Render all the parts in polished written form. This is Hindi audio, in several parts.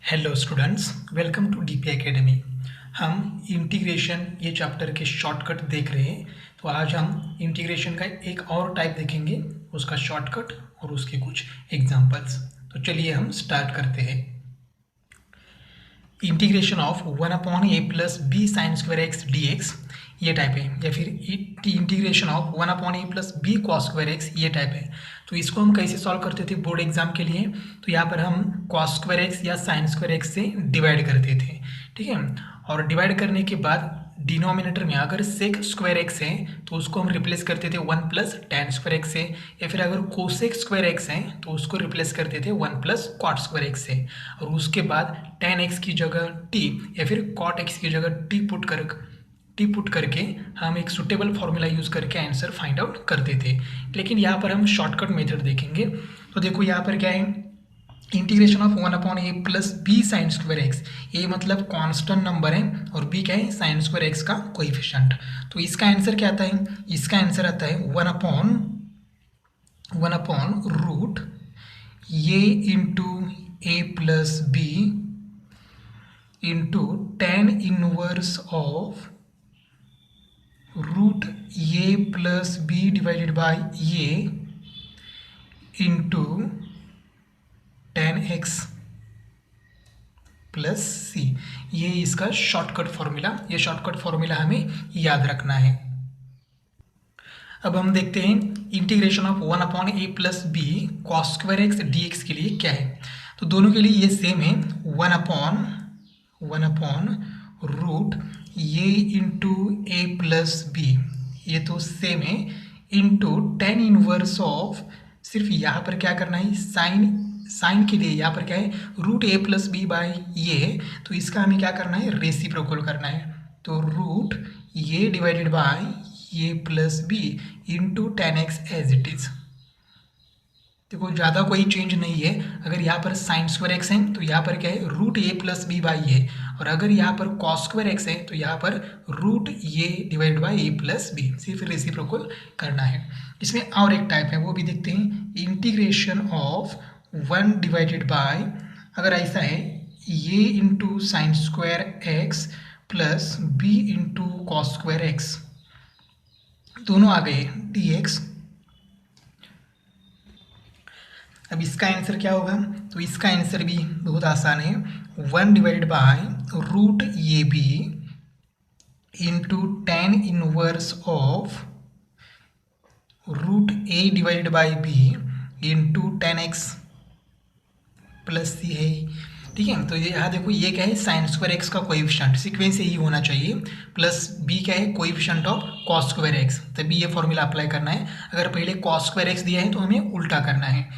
Hello students, welcome to DP academy. हम इंटीग्रेशन ये चैप्टर के शॉर्टकट देख रहे हैं। तो आज हम इंटीग्रेशन का एक और टाइप देखेंगे, उसका शॉर्टकट और उसके कुछ एग्जांपल्स। तो चलिए हम स्टार्ट करते हैं। Integration of 1/a plus B sine square x D X ये टाइप है, या फिर integration of 1/a plus B cos square X ये टाइप है। तो इसको हम कैसे सॉल्व करते थे बोर्ड एग्जाम के लिए? तो यहाँ पर हम कॉस स्क्वायर एक्स या साइन स्क्वायर एक्स से डिवाइड करते थे, ठीक है। और डिवाइड करने के बाद डिनोमिनेटर में अगर सेक स्क्वायर एक्स है तो उसको हम रिप्लेस करते थे 1 प्लस टैन स्क्वायर एक्स से, या फिर अगर कोसेक स्क्वायर एक्स है तो उसको रिप्लेस करते थे 1 प्लस कॉट स्क्वायर एक्स से। और उसके बाद टैन एक्स की जगह टी या फिर कॉट एक्स की जगह टी पुट करके हम एक सुटेबल फॉर्मूला यूज़ करके आंसर फाइंड आउट करते थे। लेकिन यहाँ पर हम शॉर्टकट मेथड देखेंगे। तो देखो यहाँ पर क्या है, integration of 1/a plus B sine square X. A मतलब कांस्टेंट नंबर है और बी क्या है, साइन स्क्वायर एक्स का कोएफिशिएंट। तो इसका आंसर क्या आता है? इसका आंसर आता है 1/, root A into A plus B into tan inverse of root A plus B divided by A into tan x plus सी। ये इसका शॉर्टकट फॉर्मूला, ये शॉर्टकट फॉर्मूला हमें याद रखना है। अब हम देखते हैं integration of 1/a plus B cos square x D X के लिए क्या है। तो दोनों के लिए ये सेम है, 1/, रूट ए इंटू ए प्लस बी, ये तो सेम है, इंटू tan इनवर्स ऑफ, सिर्फ यहाँ पर क्या करना है, साइन के लिए यहाँ पर क्या है, root A plus B by ये, तो इसका हमें क्या करना है, रेसिप्रोकल करना है। तो root A divided by A plus B into tan X as it is. देखो ज़्यादा कोई चेंज नहीं है। अगर यहाँ पर साइन स्क्वायर एक्स है तो यहाँ पर क्या है, root A plus B by A, और अगर यहाँ पर कॉस स्क्वायर एक्स है तो यहाँ पर root A divide by A plus B, सिर्फ रेसिप्रोकल करना है। इसमें और एक टाइप है, वो भी देखते हैं। इंटीग्रेशन ऑफ 1 डिवाइडेड बाय, अगर ऐसा है, A into sine square x plus B into cos square X, दोनों आ गए डी एक्स। अब इसका आंसर क्या होगा? तो इसका आंसर भी बहुत आसान है, 1 divided by root A B into tan inverse of root A divided by B into tan X plus सी है, ठीक है। तो ये यहाँ देखो, ये क्या है, साइन स्क्वायर एक्स का कोएफिशिएंट, सीक्वेंस यही होना चाहिए, प्लस बी क्या है, coefficient of cos square x, तभी ये फॉर्मूला अप्लाई करना है। अगर पहले कॉस स्क्वायर एक्स दिया है तो हमें उल्टा करना है।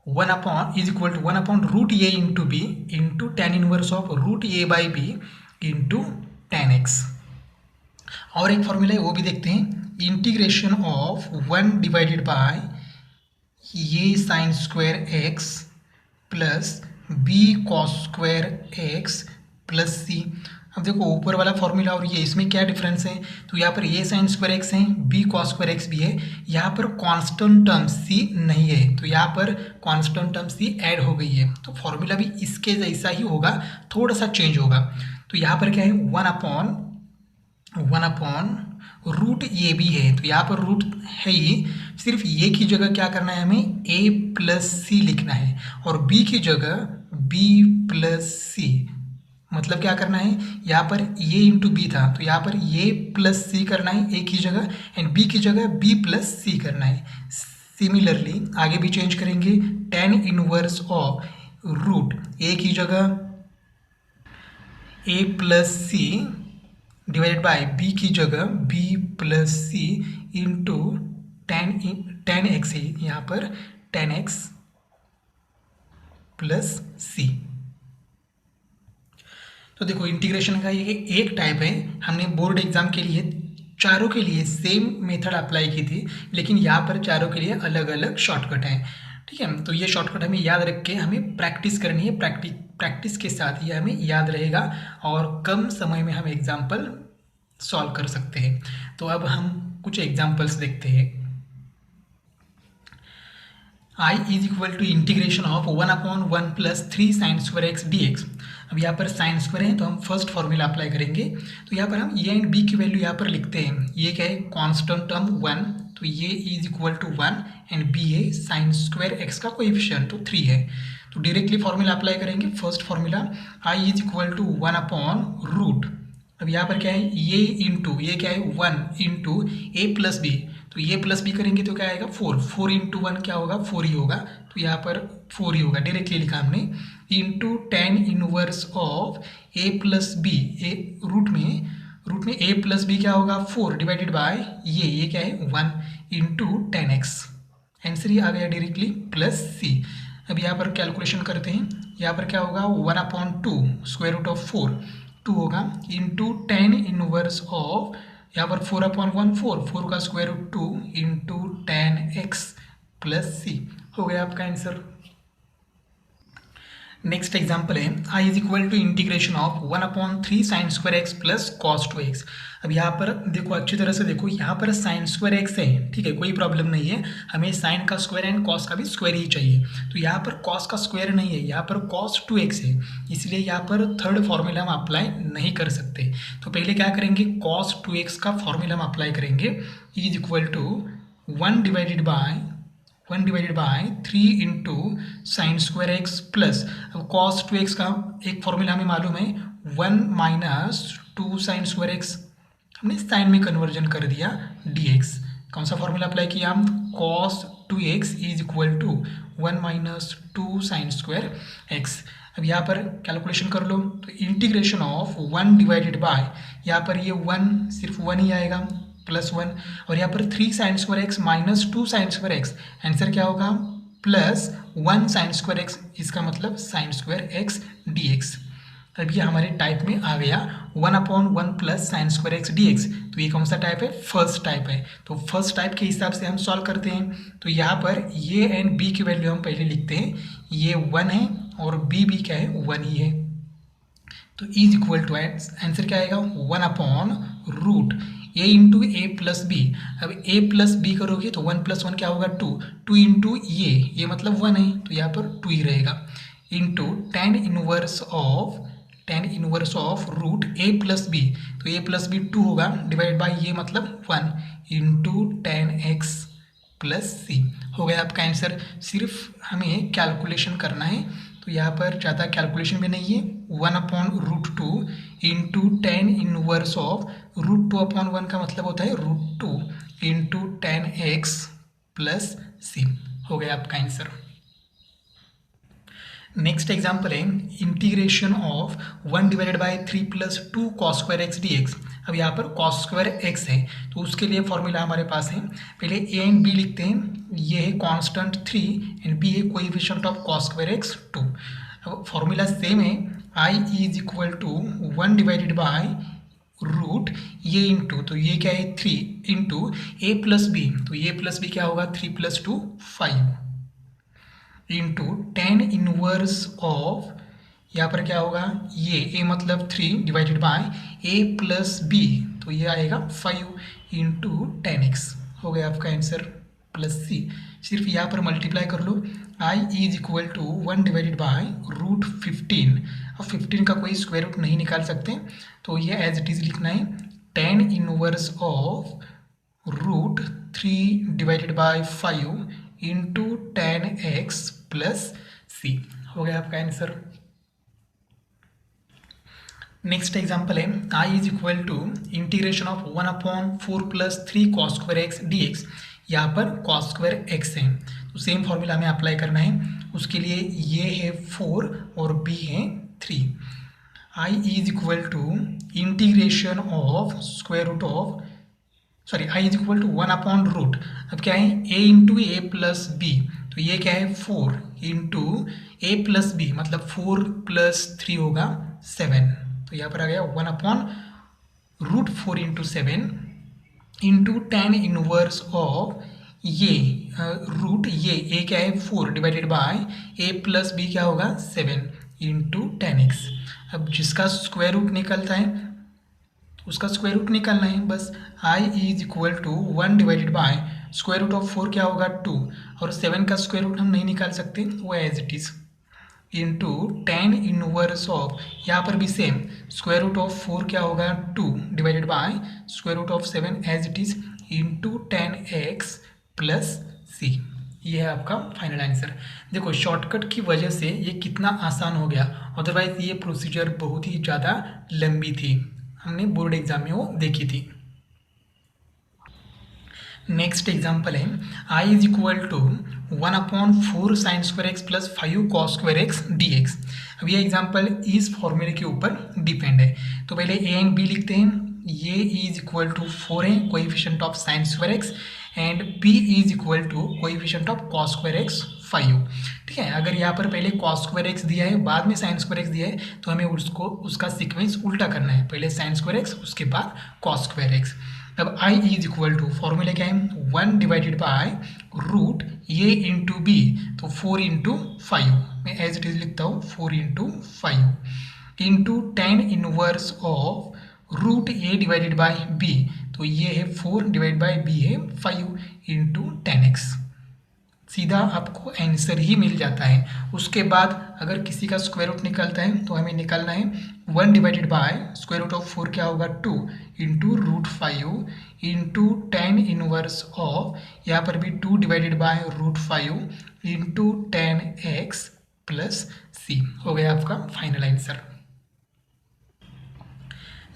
1 is equal to 1 root A into B into tan inverse of root A by B into tan X. और एक फॉर्मूला है, वो भी देखते हैं। Integration of 1 divided by A sine square x plus B cos square x plus C. अब देखो ऊपर वाला फॉर्मूला और ये, इसमें क्या डिफरेंस है? तो यहाँ पर ए साइन स्क्वायर एक्स है, बी कॉस स्क्वायर एक्स भी है, यहाँ पर कांस्टेंट टर्म सी नहीं है, तो यहाँ पर कांस्टेंट टर्म सी ऐड हो गई है। तो फॉर्मूला भी इसके जैसा ही होगा, थोड़ा सा चेंज होगा। तो यहाँ पर क्या है, 1/, रूट ए भी है, तो यहाँ पर रूट है ही, सिर्फ ए की जगह क्या करना है, हमें ए प्लस सी लिखना है, और बी की जगह बी प्लस सी। मतलब क्या करना है, यहाँ पर ए इंटू बी था तो यहाँ पर ए प्लस सी करना है ए की जगह, एंड बी की जगह बी प्लस सी करना है। सिमिलरली आगे भी चेंज करेंगे, tan inverse of root A की जगह A plus C divided by B की जगह B plus C into tan X है, यहाँ पर tan एक्स प्लस सी। तो देखो इंटीग्रेशन का ये एक टाइप है, हमने बोर्ड एग्जाम के लिए चारों के लिए सेम मेथड अप्लाई की थी, लेकिन यहाँ पर चारों के लिए अलग अलग शॉर्टकट हैं, ठीक है। तो ये शॉर्टकट हमें याद रख के हमें प्रैक्टिस करनी है, प्रैक्टिस के साथ ही हमें याद रहेगा और कम समय में हम एग्जाम्पल सॉल्व कर सकते हैं। तो अब हम कुछ एग्जाम्पल्स देखते हैं। I is equal to integration of 1/1 plus 3 sin square x dx। अब यहाँ पर साइन स्क्वायर है तो हम फर्स्ट फॉर्मूला अप्लाई करेंगे। तो यहाँ पर हम ए एंड बी की वैल्यू यहाँ पर लिखते हैं। ये क्या है, कांस्टेंट टर्म 1, तो ये is equal to 1 and B है साइन स्क्वायर एक्स का कोएफिशिएंट तो 3 है। तो डायरेक्टली फॉर्मूला अप्लाई करेंगे। First formula I is equal to 1 upon root, अब यहाँ पर क्या है, ये क्या है 1 इंटू ए प्लस बी, तो ये प्लस बी करेंगे तो क्या आएगा 4, 4 इंटू 1 क्या होगा 4 ही होगा, तो यहाँ पर 4 ही होगा, डायरेक्टली लिखा हमने, into tan inverse of A plus B, A root में ए प्लस बी क्या होगा 4 डिवाइडेड बाय ये क्या है 1 इंटू 10x। आंसर ये आ गया डायरेक्टली प्लस सी। अब यहाँ पर कैलकुलेशन करते हैं। यहाँ पर क्या होगा 1 अपॉन 2 स्क्वायर रूट ऑफ 4 2 होगा इंटू टेन इनवर्स ऑफ, यहाँ पर 4 अपॉन 1 4 का square root 2 into 10x plus c, हो गया आपका आंसर। नेक्स्ट एग्जाम्पल है I is equal to integration of 1 upon 3 sine square x plus cos 2x। अब यहाँ पर देखो, अच्छी तरह से देखो, यहाँ पर साइन स्क्वायर एक्स है, ठीक है, कोई प्रॉब्लम नहीं है, हमें साइन का स्क्वायर एंड कॉस का भी स्क्वायर ही चाहिए। तो यहाँ पर कॉस का स्क्वायर नहीं है, यहाँ पर कॉस 2x है, इसलिए यहाँ पर थर्ड फॉर्मूला हम अप्लाई नहीं कर सकते। तो पहले क्या करेंगे, कॉस 2x का फॉर्मूला हम अप्लाई करेंगे, is equal to 1 divided by 3 into sine square x plus, अब कॉस 2x का एक फॉर्मूला हमें मालूम है 1 माइनस 2 साइन स्क्वायर एक्स, हमने साइन में कन्वर्जन कर दिया dx। कौन सा फॉर्मूला अप्लाई किया हम, cos 2x is equal to 1 minus 2 sine square x. अब यहाँ पर कैलकुलेशन कर लो, तो इंटीग्रेशन ऑफ 1 डिवाइडेड बाय, यहाँ पर ये 1 सिर्फ 1 ही आएगा प्लस 1, और यहाँ पर 3 sine square x minus 2 sine square x, answer क्या होगा प्लस 1 साइन स्क्वायर एक्स, इसका मतलब साइन स्क्वायर एक्स dx। अब ये हमारे टाइप में आ गया 1 upon 1 plus sign square x dx। तो ये कौन सा टाइप है, फर्स्ट टाइप है। तो फर्स्ट टाइप के हिसाब से हम सॉल्व करते हैं। तो यहाँ पर ये एंड बी की वैल्यू हम पहले लिखते हैं, ये 1 है और बी क्या है 1 ही है। तो इज इक्वल टू आंसर क्या आएगा 1 अपॉन रूट ए इंटू ए प्लस बी। अब ए प्लस बी करोगे तो 1 प्लस 1 क्या होगा 2, 2 इंटू ये मतलब 1 है, तो यहाँ पर 2 ही रहेगा, into tan inverse of root A plus b, तो ए प्लस बी 2 होगा डिवाइड बाई ये मतलब 1 इंटू 10x प्लस सी, हो गया आपका आंसर। सिर्फ हमें कैलकुलेशन करना है, तो यहाँ पर ज़्यादा कैलकुलेशन भी नहीं है। 1 upon root 2 into tan inverse of root 2 upon 1 का मतलब होता है root 2 into 10x plus c, हो गया आपका आंसर। नेक्स्ट एग्जाम्पल है integration of 1 divided by 3 plus 2 cos square x dx। अब यहाँ पर कॉस स्क्वायर एक्स है, तो उसके लिए फॉर्मूला हमारे पास है, पहले ए एंड बी लिखते हैं, ये है कांस्टेंट 3 एंड बी है coefficient of cos square x 2। अब फॉर्मूला सेम है, I is equal to 1 divided by root ये इंटू, तो ये क्या है 3 इंटू ए प्लस बी, तो ये प्लस बी क्या होगा 3 plus 2 5 into tan inverse of, यहाँ पर क्या होगा ये ए मतलब 3 divided by A plus b, तो ये आएगा 5 इंटू 10x, हो गया आपका आंसर प्लस सी। सिर्फ यहाँ पर मल्टीप्लाई कर लो, I is equal to 1 divided by root 15। अब 15 का कोई स्क्वायर रूट नहीं निकाल सकते, तो ये एज इट इज लिखना है, ten inverse of root 3 divided by 5 into 10x plus c, हो गया आपका आंसर। नेक्स्ट एग्जाम्पल है I is equal to integration of 1 upon 4 plus 3 cos square x dx। यहाँ पर कॉस स्क्वायर एक्स है, तो सेम फॉर्मूला हमें अप्लाई करना है। उसके लिए ये है 4 और b है 3। I is equal to integration of square root of, sorry I is equal to 1 upon root, अब क्या है a into A plus b, तो ये क्या है 4 इंटू ए प्लस बी, मतलब 4 प्लस 3 होगा 7, तो यहाँ पर आ गया 1 upon root 4 into 7 into tan inverse of ये रूट ये ए क्या है 4 divided by A plus b क्या होगा 7 इंटू 10x। अब जिसका स्क्वायर रूट निकलता है उसका स्क्वायर रूट निकालना है बस। I is equal to 1 divided by square root of 4 क्या होगा 2, और 7 का स्क्वायर रूट हम नहीं निकाल सकते, वो as it is. Into tan inverse of, यहाँ पर भी सेम स्क्वायर रूट ऑफ 4 क्या होगा 2 divided by square root of 7 as it is into 10x plus सी। ये है आपका फाइनल आंसर। देखो शॉर्टकट की वजह से ये कितना आसान हो गया, अदरवाइज ये प्रोसीजर बहुत ही ज़्यादा लंबी थी, हमने बोर्ड एग्जाम में वो देखी थी। नेक्स्ट एग्जाम्पल है I is equal to 1/4 sine square x plus 5 cos square x D x. अब ये एग्जाम्पल इस फॉर्मूले के ऊपर डिपेंड है, तो पहले ए एंड बी लिखते हैं। ये इज इक्वल टू 4 है coefficient of sine square x, and b is equal to coefficient of cos square x 5। ठीक है, अगर यहाँ पर पहले कॉस स्क्वायर एक्स दिया है बाद में साइन स्क्वायर एक्स दिया है तो हमें उसका सीक्वेंस उल्टा करना है, पहले साइन स्क्वायर एक्स उसके बाद कॉस स्क्वायर एक्स। अब i is equal to formula क्या है 1 divided by root A into b, तो 4 इंटू 5, मैं एज इट इज लिखता हूँ 4 into 5 into 10 inverse of root A divided by b, तो ये है 4 डिवाइड बाय बी है 5 इंटू 10x। सीधा आपको आंसर ही मिल जाता है। उसके बाद अगर किसी का स्क्वायर रूट निकलता है तो हमें निकालना है 1 divided by square root of 4 क्या होगा 2 into root 5 into 10 inverse of, यहाँ पर भी 2 divided by root 5 into 10x plus c. हो गया आपका फाइनल आंसर।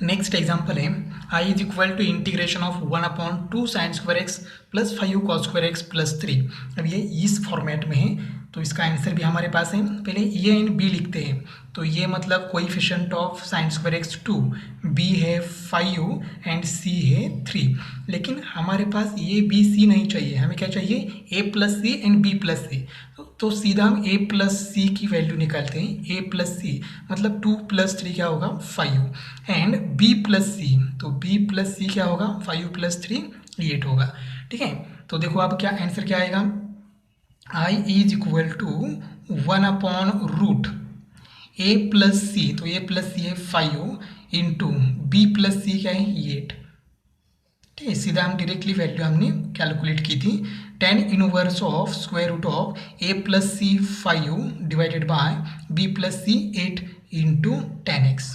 नेक्स्ट एग्जाम्पल है I is equal to integration of 1/2 sine square x plus 5 cos square x plus 3। अब ये इस फॉर्मेट में है तो इसका आंसर भी हमारे पास है। पहले ए एंड बी लिखते हैं, तो ये मतलब coefficient of sine square x 2, b है 5 एंड सी है 3। लेकिन हमारे पास ये बी सी नहीं चाहिए, हमें क्या चाहिए a plus c and b plus c. तो सीधा हम a प्लस सी की वैल्यू निकालते हैं, a प्लस सी मतलब 2 प्लस 3 क्या होगा 5 एंड b प्लस सी, तो b प्लस सी क्या होगा 5 प्लस 3 8 होगा। ठीक है, तो देखो अब क्या आंसर क्या आएगा i इज इक्वल टू 1/रूट a प्लस सी, तो a प्लस सी है 5 इंटू b प्लस सी क्या है 8। ठीक है, सीधा हम डायरेक्टली वैल्यू हमने कैलकुलेट की थी 10 inverse of square root of a plus c 5 divided by b plus c 8 into 10x।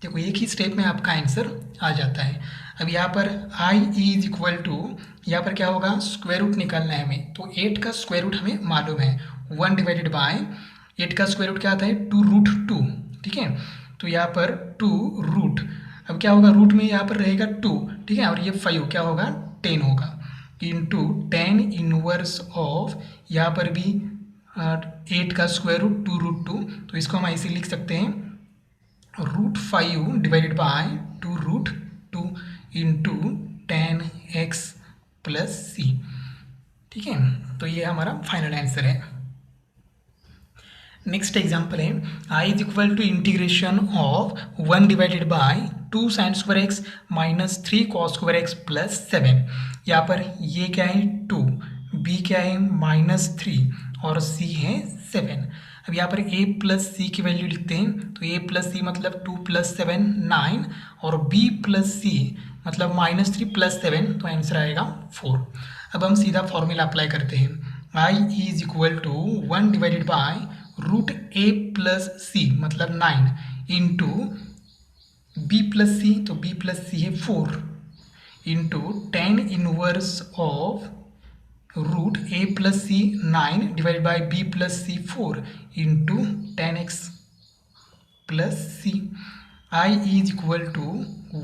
देखो एक ही स्टेप में आपका आंसर आ जाता है। अब यहाँ पर i इज इक्वल टू, यहाँ पर क्या होगा स्क्वायर रूट निकालना है हमें, तो 8 का स्क्वायर रूट हमें मालूम है 1 डिवाइडेड बाय 8 का स्क्वायर रूट क्या आता है 2 रूट 2। ठीक है, तो यहाँ पर 2 रूट, अब क्या होगा रूट में यहाँ पर रहेगा 2, ठीक है, और ये 5 क्या होगा 10 होगा इंटू 10 इनवर्स ऑफ, यहाँ पर भी 8 का स्क्वायर रूट 2 रूट 2, तो इसको हम ऐसे लिख सकते हैं root 5 divided by 2 root 2 into 10x plus c. ठीक है, तो ये हमारा फाइनल आंसर है। नेक्स्ट एग्जाम्पल है I is equal to integration of 1 divided by 2 sine square x minus 3 cos square x plus 7। यहाँ पर ये क्या है 2, b क्या है -3 और c है 7। अब यहाँ पर a प्लस सी की वैल्यू लिखते हैं, तो a प्लस सी मतलब 2 प्लस 7 9 और b प्लस सी मतलब -3 प्लस 7, तो आंसर आएगा 4। अब हम सीधा फॉर्मूला अप्लाई करते हैं i is equal to 1 divided by root a plus c मतलब 9 इंटू b प्लस सी, तो b प्लस सी है 4 into 10 inverse of root a plus c 9 divide by b plus c 4 into 10x plus c. i is equal to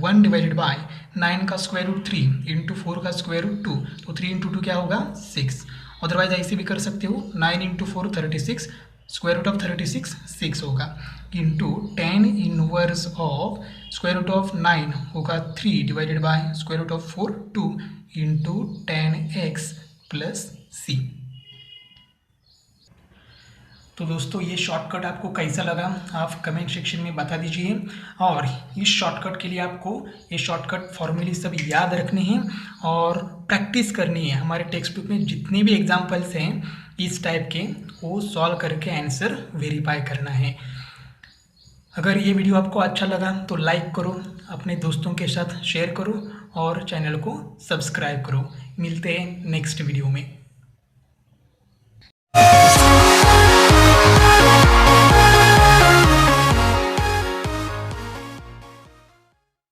1 divided by 9 का स्क्वायर रूट 3 इंटू 4 का स्क्वायर रूट 2, तो 3 इंटू 2 क्या होगा 6। अदरवाइज ऐसे भी कर सकते हो 9 इंटू 4 36, स्क्वायर रूट ऑफ 36 6 होगा into 10 inverse of square root of 9 होगा 3 divided by square root of 4 2 into 10x plus c. तो दोस्तों ये शॉर्टकट आपको कैसा लगा आप कमेंट सेक्शन में बता दीजिए, और इस शॉर्टकट के लिए आपको ये शॉर्टकट फॉर्मूले सब याद रखने हैं और प्रैक्टिस करनी है। हमारे टेक्स्ट बुक में जितने भी एग्जाम्पल्स हैं इस टाइप के वो सॉल्व करके आंसर वेरीफाई करना है। अगर ये वीडियो आपको अच्छा लगा तो लाइक करो, अपने दोस्तों के साथ शेयर करो और चैनल को सब्सक्राइब करो। मिलते हैं नेक्स्ट वीडियो में।